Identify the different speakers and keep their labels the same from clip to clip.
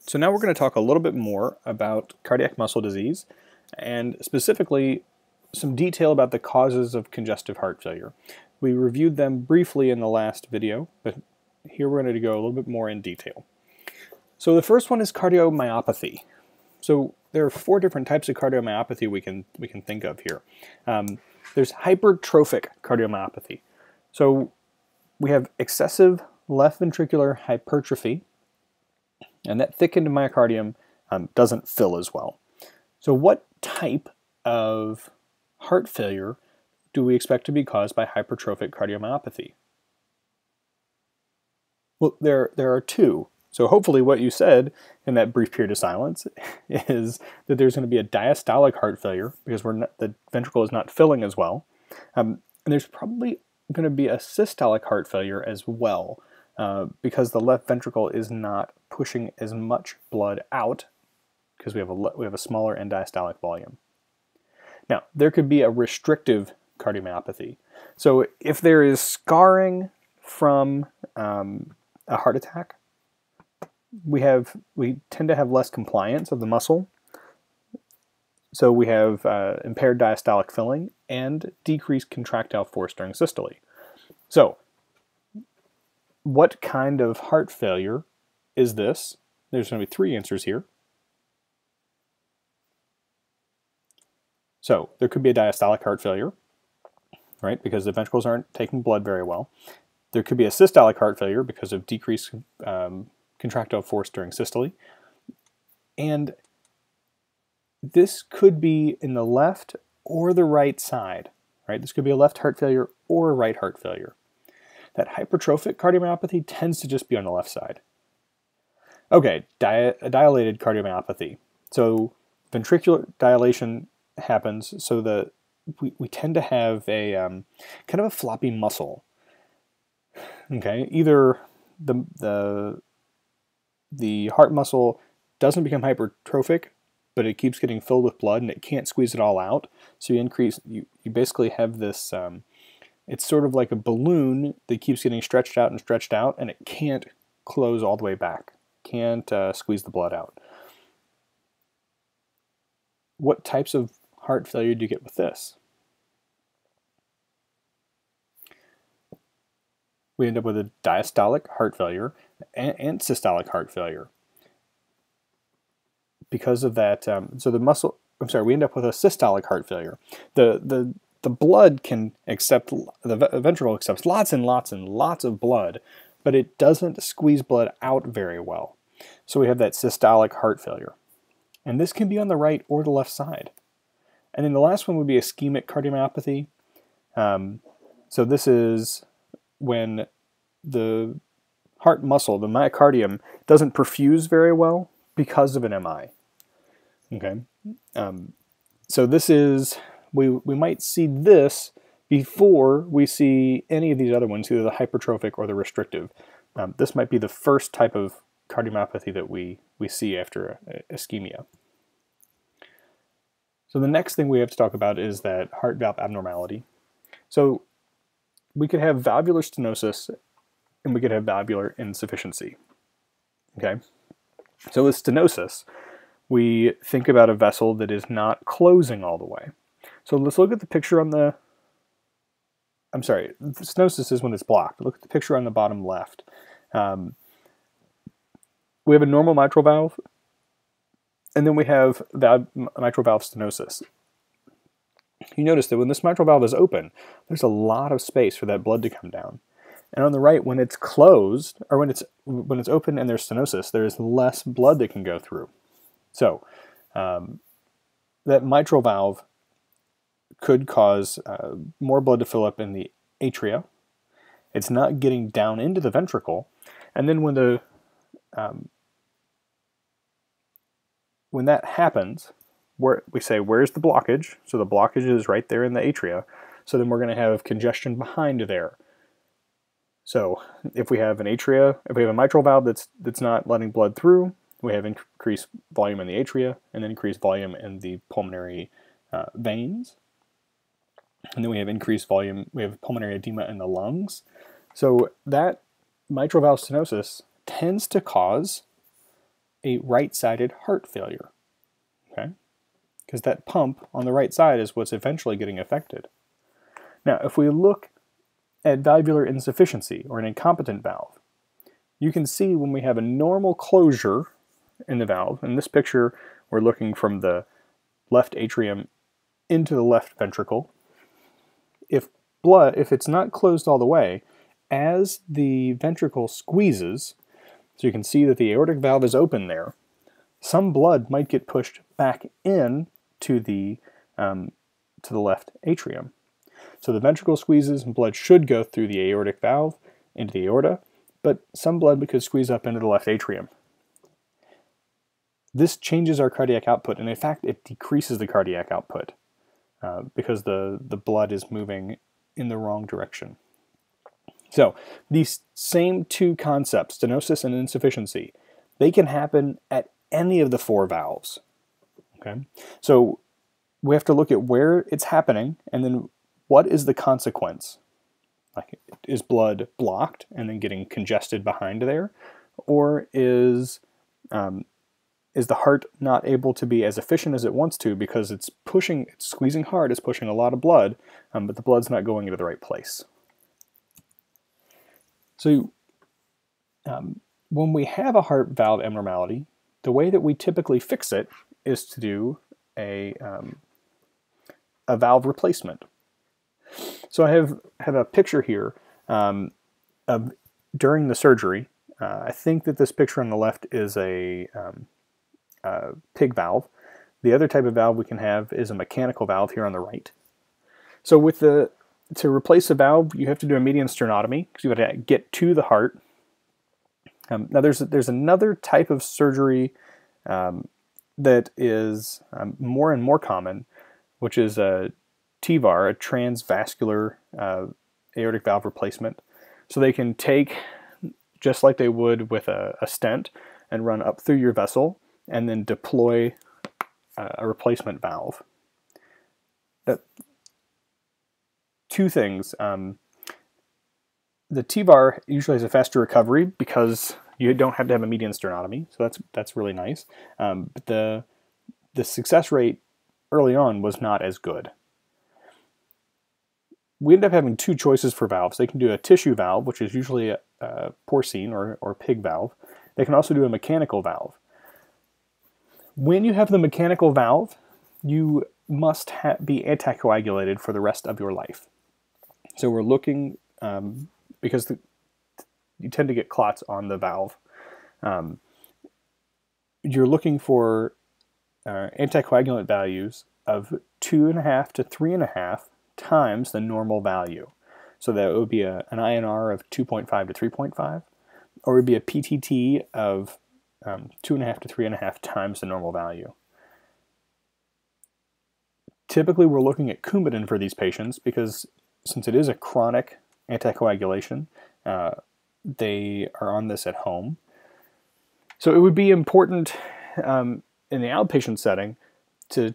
Speaker 1: So now we're going to talk a little bit more about cardiac muscle disease and specifically some detail about the causes of congestive heart failure. We reviewed them briefly in the last video, but here we're going to go a little bit more in detail. So the first one is cardiomyopathy. So there are 4 different types of cardiomyopathy we can think of here. There's hypertrophic cardiomyopathy. So we have excessive left ventricular hypertrophy, and that thickened myocardium doesn't fill as well. So what type of heart failure do we expect to be caused by hypertrophic cardiomyopathy? Well, there are 2. So hopefully what you said in that brief period of silence is that there's going to be a diastolic heart failure because the ventricle is not filling as well. And there's probably going to be a systolic heart failure as well because the left ventricle is not pushing as much blood out because we have a smaller end diastolic volume. Now, there could be a restrictive cardiomyopathy. So if there is scarring from a heart attack, we tend to have less compliance of the muscle. So we have impaired diastolic filling and decreased contractile force during systole. So what kind of heart failure is this? There's going to be 3 answers here. So there could be a diastolic heart failure, right, because the ventricles aren't taking blood very well. There could be a systolic heart failure because of decreased contractile force during systole. And this could be in the left or the right side, right? This could be a left heart failure or a right heart failure. That hypertrophic cardiomyopathy tends to just be on the left side. Okay, dilated cardiomyopathy. So ventricular dilation happens so that we tend to have a kind of a floppy muscle. Okay, either the heart muscle doesn't become hypertrophic, but it keeps getting filled with blood and it can't squeeze it all out. So you basically have this, it's sort of like a balloon that keeps getting stretched out and it can't close all the way back, can't squeeze the blood out. What types of heart failure do you get with this? We end up with a diastolic heart failure and systolic heart failure. Because of that, we end up with a systolic heart failure. The blood can accept, the ventricle accepts lots and lots and lots of blood, but it doesn't squeeze blood out very well. So we have that systolic heart failure. And this can be on the right or the left side. And then the last one would be ischemic cardiomyopathy. So this is when the heart muscle, the myocardium, doesn't perfuse very well because of an MI. Okay, so this is, we might see this before we see any of these other ones, either the hypertrophic or the restrictive. This might be the first type of cardiomyopathy that we see after ischemia. So the next thing we have to talk about is that heart valve abnormality. So we could have valvular stenosis and we could have valvular insufficiency. Okay, so with stenosis, we think about a vessel that is not closing all the way. So let's look at the picture on the, stenosis is when it's blocked. Look at the picture on the bottom left. We have a normal mitral valve, and then we have mitral valve stenosis. You notice that when this mitral valve is open, there's a lot of space for that blood to come down. And on the right, when it's closed, or when it's open and there's stenosis, there's less blood that can go through. So that mitral valve could cause more blood to fill up in the atria. It's not getting down into the ventricle. And then when that happens, we say, where's the blockage? So the blockage is right there in the atria. So then we're going to have congestion behind there. So if we have if we have a mitral valve that's not letting blood through, we have increased volume in the atria and then increased volume in the pulmonary veins. And then we have increased volume, we have pulmonary edema in the lungs. So that mitral valve stenosis tends to cause a right-sided heart failure, okay? Because that pump on the right side is what's eventually getting affected. Now, if we look at valvular insufficiency or an incompetent valve, you can see when we have a normal closure in the valve, in this picture we're looking from the left atrium into the left ventricle. If it's not closed all the way, as the ventricle squeezes, so you can see that the aortic valve is open there, some blood might get pushed back in to the left atrium. So the ventricle squeezes and blood should go through the aortic valve into the aorta, but some blood could squeeze up into the left atrium. This changes our cardiac output, and in fact it decreases the cardiac output because the blood is moving in the wrong direction. So these same two concepts, stenosis and insufficiency, they can happen at any of the four valves. Okay, so we have to look at where it's happening and then what is the consequence. Like, is blood blocked and then getting congested behind there, or is the heart not able to be as efficient as it wants to because it's squeezing hard, it's pushing a lot of blood, but the blood's not going into the right place. So when we have a heart valve abnormality, the way that we typically fix it is to do a valve replacement. So I have a picture here of during the surgery. I think that this picture on the left is a pig valve. The other type of valve we can have is a mechanical valve here on the right. So to replace a valve, you have to do a median sternotomy because you have to get to the heart. Now there's another type of surgery that is more and more common, which is a TVAR, a transvascular aortic valve replacement. So they can take, just like they would with a stent, and run up through your vessel and then deploy a replacement valve. Two things. The TVAR usually has a faster recovery because you don't have to have a median sternotomy, so that's really nice. But the success rate early on was not as good. We end up having two choices for valves. They can do a tissue valve, which is usually a porcine or pig valve. They can also do a mechanical valve. When you have the mechanical valve, you must be anticoagulated for the rest of your life. So we're looking, because you tend to get clots on the valve, you're looking for anticoagulant values of 2.5 to 3.5 times the normal value. So that would be an INR of 2.5 to 3.5, or it would be a PTT of 2.5 to 3.5 times the normal value. Typically we're looking at Coumadin for these patients because since it is a chronic anticoagulation, they are on this at home. So it would be important in the outpatient setting to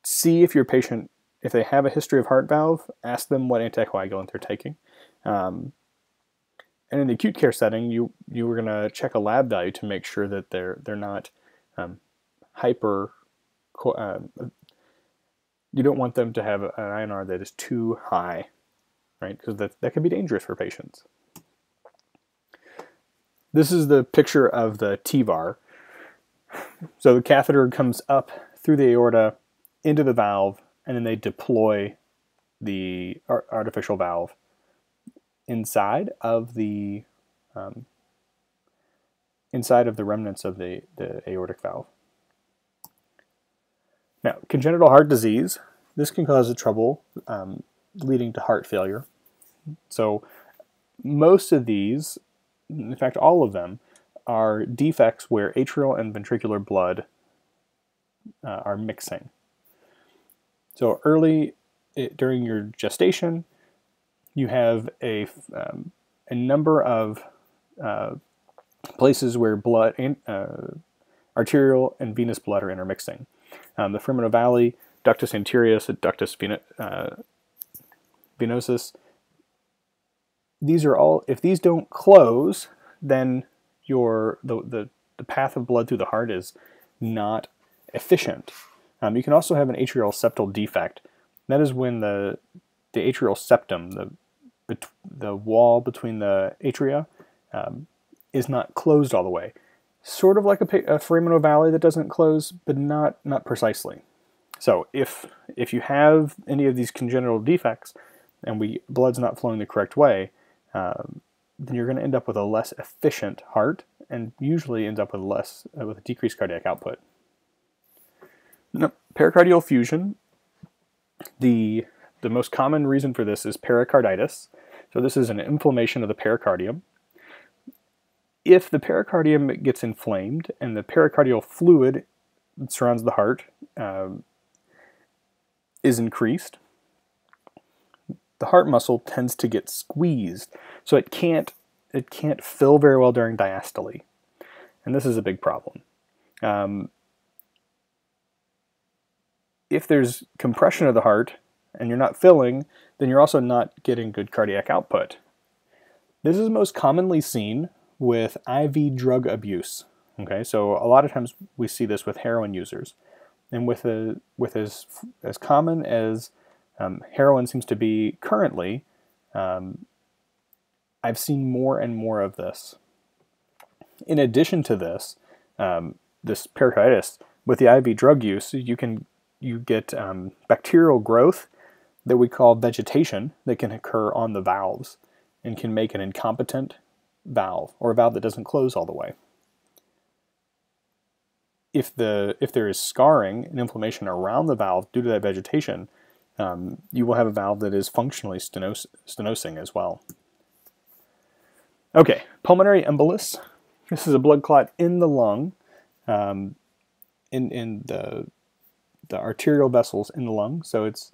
Speaker 1: see if your patient, if they have a history of heart valve, ask them what anticoagulant they're taking. And in the acute care setting, you were going to check a lab value to make sure that they're not hyper. You don't want them to have an INR that is too high, right? Because that can be dangerous for patients. This is the picture of the TVAR. So the catheter comes up through the aorta into the valve, and then they deploy the artificial valve inside of the remnants of the aortic valve. Now, congenital heart disease, this can cause trouble leading to heart failure. So most of these, in fact all of them, are defects where atrial and ventricular blood are mixing. So early during your gestation, you have a number of places where blood, arterial and venous blood are intermixing. The Firmino Valley, ductus anterior, ductus venosus. These are all, if these don't close, then the the path of blood through the heart is not efficient. You can also have an atrial septal defect. That is when the atrial septum, the wall between the atria, is not closed all the way. Sort of like a foramen ovale that doesn't close, but not precisely. So if you have any of these congenital defects and blood's not flowing the correct way, then you're going to end up with a less efficient heart, and usually ends up with with a decreased cardiac output. Now, pericardial effusion, the most common reason for this is pericarditis. So this is an inflammation of the pericardium. If the pericardium gets inflamed and the pericardial fluid that surrounds the heart is increased, the heart muscle tends to get squeezed, so it can't fill very well during diastole, and this is a big problem. If there's compression of the heart and you're not filling, then you're also not getting good cardiac output. This is most commonly seen with IV drug abuse. Okay, so a lot of times we see this with heroin users, and with as common as heroin seems to be currently, I've seen more and more of this. In addition to this, this pericarditis, with the IV drug use, you get bacterial growth that we call vegetation that can occur on the valves and can make an incompetent valve, or a valve that doesn't close all the way. If there is scarring and inflammation around the valve due to that vegetation, you will have a valve that is functionally stenosing as well. Okay, pulmonary embolus. This is a blood clot in the lung, in the arterial vessels in the lung. So it's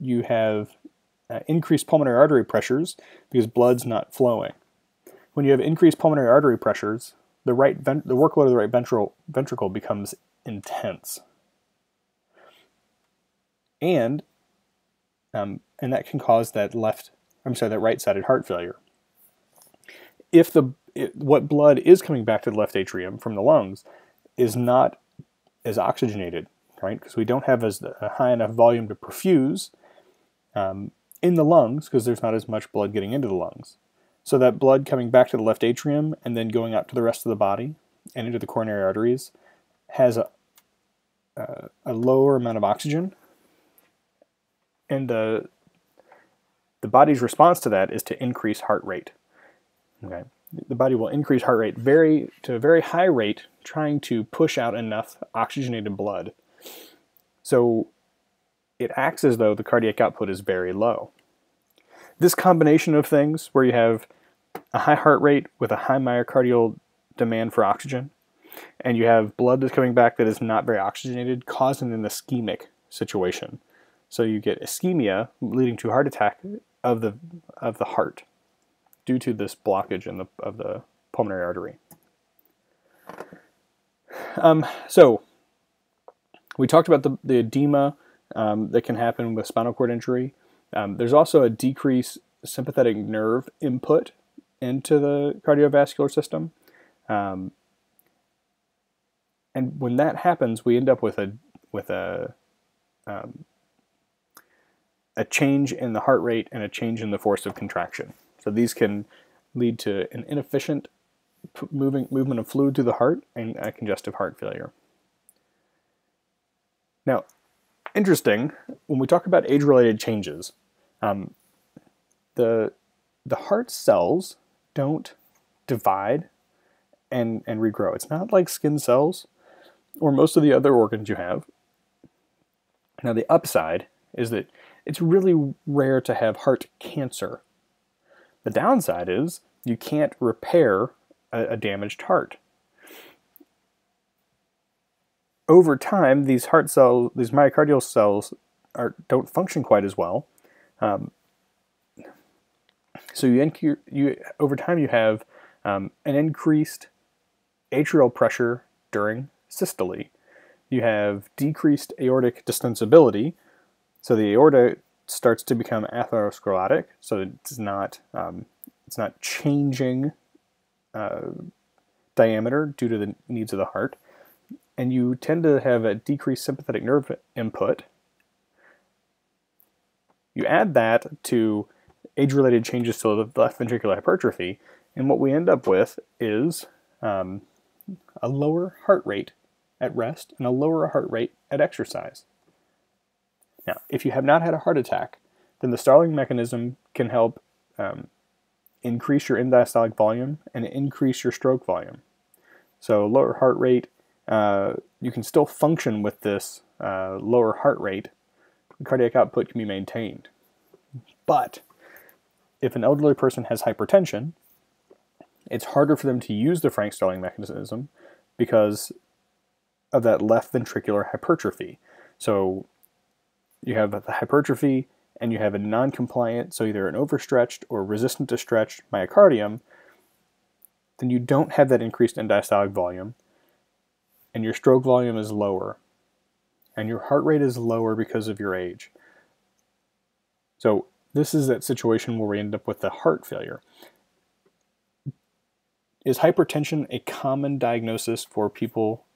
Speaker 1: you have increased pulmonary artery pressures because blood's not flowing. When you have increased pulmonary artery pressures, the workload of the right ventricle becomes intense, and that can cause that right-sided heart failure. If what blood is coming back to the left atrium from the lungs is not as oxygenated, right? Because we don't have a high enough volume to perfuse in the lungs, because there's not as much blood getting into the lungs. So that blood coming back to the left atrium and then going out to the rest of the body and into the coronary arteries has a lower amount of oxygen, and the body's response to that is to increase heart rate. Okay, the body will increase heart rate to a very high rate, trying to push out enough oxygenated blood. So it acts as though the cardiac output is very low. This combination of things, where you have a high heart rate with a high myocardial demand for oxygen, and you have blood that's coming back that is not very oxygenated, causing an ischemic situation. So you get ischemia leading to heart attack of the heart due to this blockage of the pulmonary artery. So we talked about the edema that can happen with spinal cord injury. There's also a decreased sympathetic nerve input into the cardiovascular system. And when that happens, we end up with a change in the heart rate and a change in the force of contraction. So these can lead to an inefficient movement of fluid to the heart and a congestive heart failure. Now, interesting, when we talk about age-related changes, the heart cells don't divide and regrow. It's not like skin cells or most of the other organs you have. Now, the upside is that it's really rare to have heart cancer. The downside is you can't repair a damaged heart. Over time, these myocardial cells don't function quite as well. So over time you have an increased atrial pressure during systole. You have decreased aortic distensibility, so the aorta starts to become atherosclerotic, so it's not changing diameter due to the needs of the heart, and you tend to have a decreased sympathetic nerve input. You add that to age-related changes to the left ventricular hypertrophy, and what we end up with is a lower heart rate at rest and a lower heart rate at exercise. Now, if you have not had a heart attack, then the Starling mechanism can help increase your end-diastolic volume and increase your stroke volume. So lower heart rate, you can still function with this lower heart rate. Cardiac output can be maintained. But if an elderly person has hypertension, it's harder for them to use the Frank-Starling mechanism because of that left ventricular hypertrophy. So you have the hypertrophy and you have a non-compliant, so either an overstretched or resistant to stretch myocardium, then you don't have that increased end-diastolic volume, and your stroke volume is lower, and your heart rate is lower because of your age. So this is that situation where we end up with the heart failure. Is hypertension a common diagnosis for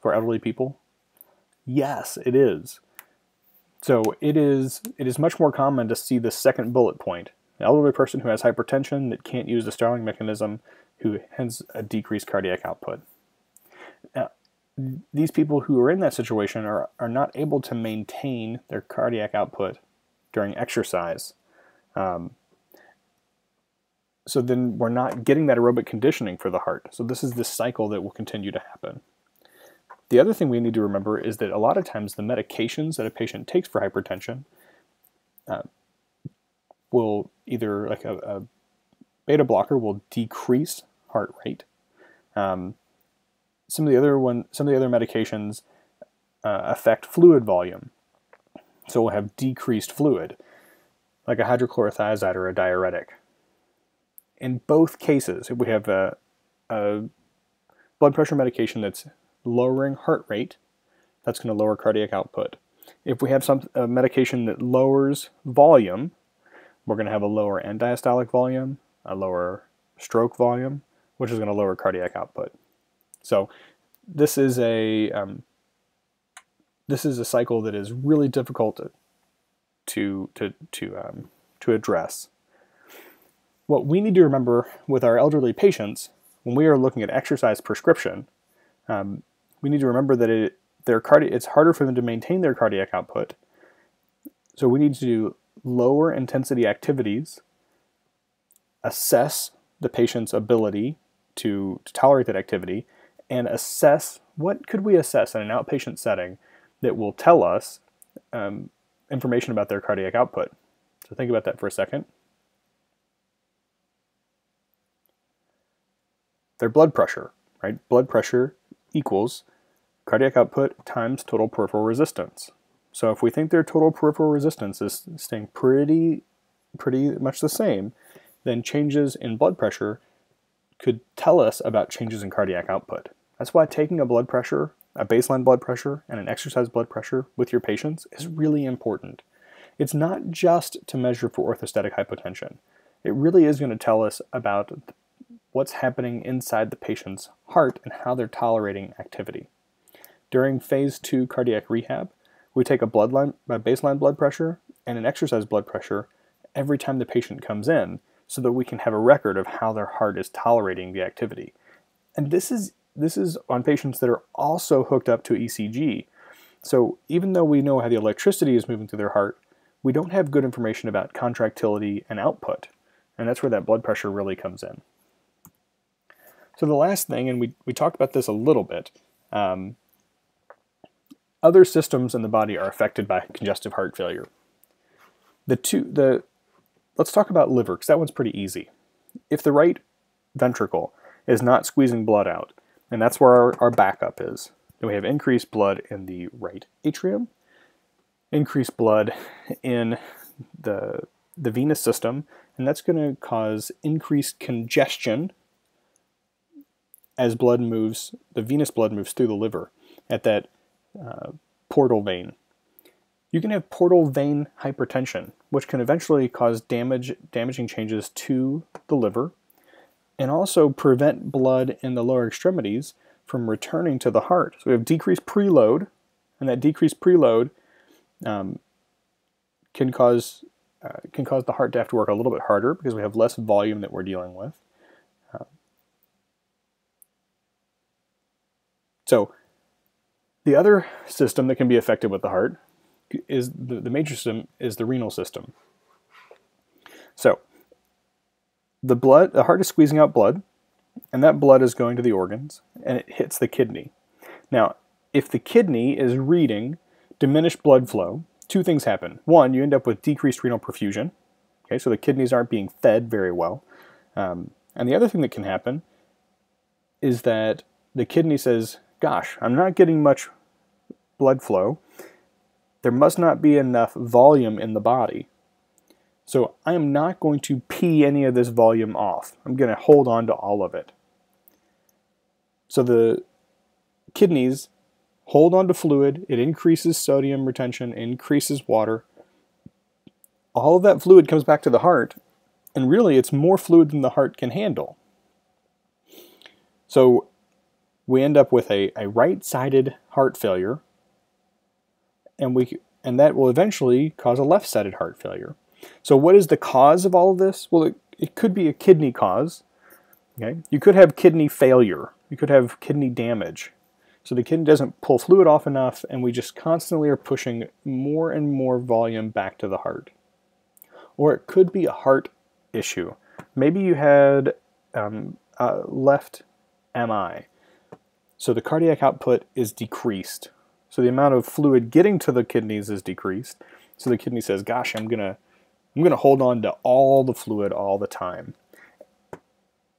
Speaker 1: elderly people? Yes, it is. So it is much more common to see the second bullet point. An elderly person who has hypertension that can't use the Starling mechanism, who has a decreased cardiac output. Now, these people who are in that situation are not able to maintain their cardiac output during exercise. So then we're not getting that aerobic conditioning for the heart. So this is this cycle that will continue to happen. The other thing we need to remember is that a lot of times the medications that a patient takes for hypertension will either, like a beta blocker will decrease heart rate. Some of the other medications affect fluid volume. So we'll have decreased fluid, like a hydrochlorothiazide or a diuretic. In both cases, if we have a blood pressure medication that's lowering heart rate, that's going to lower cardiac output. If we have a medication that lowers volume, we're going to have a lower end-diastolic volume, a lower stroke volume, which is going to lower cardiac output. So this is a cycle that is really difficult to address. What we need to remember with our elderly patients when we are looking at exercise prescription, we need to remember that it's harder for them to maintain their cardiac output. So we need to do lower intensity activities, assess the patient's ability to tolerate that activity, and assess what could we assess in an outpatient setting that will tell us information about their cardiac output. So think about that for a second. Their blood pressure, right? Blood pressure equals cardiac output times total peripheral resistance. So if we think their total peripheral resistance is staying pretty much the same, then changes in blood pressure could tell us about changes in cardiac output. That's why taking a blood pressure, a baseline blood pressure, and an exercise blood pressure with your patients is really important. It's not just to measure for orthostatic hypotension. It really is going to tell us about what's happening inside the patient's heart and how they're tolerating activity. During phase 2 cardiac rehab, we take a baseline blood pressure and an exercise blood pressure every time the patient comes in so that we can have a record of how their heart is tolerating the activity. And this is on patients that are also hooked up to ECG. So even though we know how the electricity is moving through their heart, we don't have good information about contractility and output. And that's where that blood pressure really comes in. So the last thing, and we talked about this a little bit, other systems in the body are affected by congestive heart failure. Let's talk about liver, because that one's pretty easy. If the right ventricle is not squeezing blood out, and that's where our backup is, then we have increased blood in the right atrium, increased blood in the venous system, and that's going to cause increased congestion as the venous blood moves through the liver at that portal vein. You can have portal vein hypertension, which can eventually cause damaging changes to the liver, and also prevent blood in the lower extremities from returning to the heart. So we have decreased preload, and that decreased preload can cause the heart to have to work a little bit harder because we have less volume that we're dealing with. So the other system that can be affected with the heart is the major system is the renal system. So the heart is squeezing out blood, and that blood is going to the organs, and it hits the kidney. Now, if the kidney is reading diminished blood flow, two things happen. One, you end up with decreased renal perfusion. Okay, so the kidneys aren't being fed very well. And the other thing that can happen is that the kidney says, gosh, I'm not getting much blood flow. There must not be enough volume in the body. So I am not going to pee any of this volume off. I'm going to hold on to all of it. So the kidneys hold on to fluid. It increases sodium retention, increases water. All of that fluid comes back to the heart, and really it's more fluid than the heart can handle. So we end up with a right-sided heart failure, and that will eventually cause a left-sided heart failure. So what is the cause of all of this? Well, it could be a kidney cause. Okay? You could have kidney failure. You could have kidney damage. So the kidney doesn't pull fluid off enough, and we just constantly are pushing more and more volume back to the heart. Or it could be a heart issue. Maybe you had left MI. So the cardiac output is decreased. So the amount of fluid getting to the kidneys is decreased. So the kidney says, gosh, I'm gonna hold on to all the fluid all the time.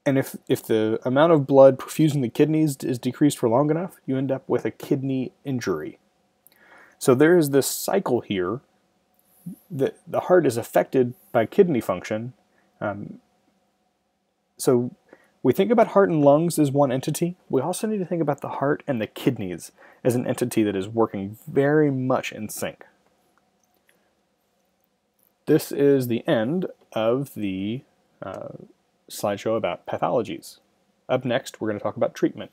Speaker 1: And if the amount of blood perfusing the kidneys is decreased for long enough, you end up with a kidney injury. So there is this cycle here that the heart is affected by kidney function. So we think about heart and lungs as one entity. We also need to think about the heart and the kidneys as an entity that is working very much in sync. This is the end of the slideshow about pathologies. Up next, we're going to talk about treatment.